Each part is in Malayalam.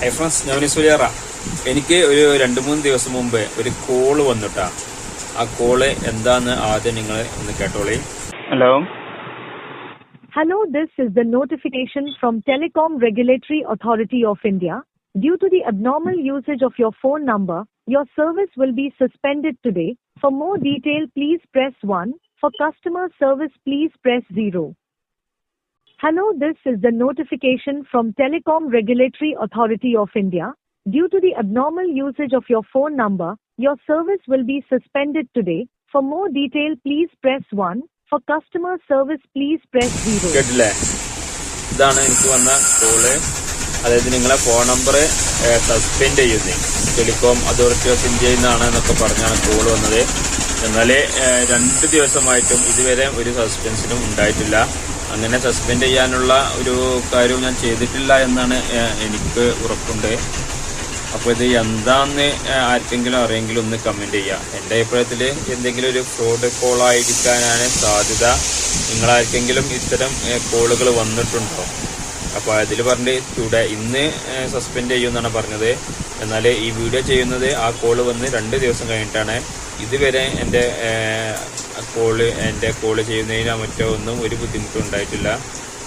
ഹൈ ഫ്രണ്ട്സ്, ഞാൻ സുലിയാറ. എനിക്ക് ഒരു 2-3 ദിവസം മുമ്പ് ഒരു കോള് വന്നിട്ടാ. ആ കോള് എന്താന്ന് ആദ്യം നിങ്ങൾ ഒന്ന് കേട്ടോളി. Hello. Hello, this is the notification from Telecom Regulatory Authority of India. Due to the abnormal usage of your phone number, your service will be suspended today. For more detail, please press 1. For customer service, please press 0. Hello, this is the notification from Telecom Regulatory Authority of India. Due to the abnormal usage of your phone number, your service will be suspended today. For more detail, please press 1. For customer service, please press 0. കേട്ടില്ലേ? ഇതാണ് എനിക്ക് വന്ന കോള്. അതായത് നിങ്ങളെ ഫോൺ നമ്പർ സസ്പെൻഡ് ചെയ്യുന്നേ ടെലികോം അതോറിറ്റി ഓഫ് ഇന്ത്യയിൽ നിന്നാണ് എന്നൊക്കെ പറഞ്ഞാണ് കോള് വന്നത്. എന്നാൽ 2 ദിവസമായിട്ടും ഇതുവരെ ഒരു സസ്പെൻഷനും ഉണ്ടായിട്ടില്ല. അങ്ങനെ സസ്പെൻഡ് ചെയ്യാനുള്ള ഒരു കാര്യവും ഞാൻ ചെയ്തിട്ടില്ല എന്നാണ് എനിക്ക് ഉറപ്പുണ്ട്. അപ്പോൾ ഇത് എന്താന്ന് ആർക്കെങ്കിലും അറിയെങ്കിലും ഒന്ന് കമൻറ്റ് ചെയ്യുക. എൻ്റെ അഭിപ്രായത്തിൽ എന്തെങ്കിലും ഒരു ഫ്രോഡ് കോളായിരിക്കാനാണ് സാധ്യത. നിങ്ങളാർക്കെങ്കിലും ഇത്തരം കോളുകൾ വന്നിട്ടുണ്ടോ? അപ്പോൾ അതിൽ പറഞ്ഞിട്ട് ഇന്ന് സസ്പെൻഡ് ചെയ്യുമെന്നാണ് പറഞ്ഞത്. എന്നാൽ ഈ വീഡിയോ ചെയ്യുന്നത് ആ കോള് വന്ന് 2 ദിവസം കഴിഞ്ഞിട്ടാണ്. ഇതുവരെ എൻ്റെ കോള് ചെയ്യുന്നതിനോ മറ്റോ ഒന്നും ഒരു ബുദ്ധിമുട്ടും ഉണ്ടായിട്ടില്ല.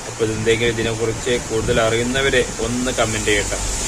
അപ്പോൾ ഇതെന്തെങ്കിലും ഇതിനെക്കുറിച്ച് കൂടുതൽ അറിയുന്നവരെ ഒന്ന് കമൻറ്റ് ചെയ്യട്ടെ.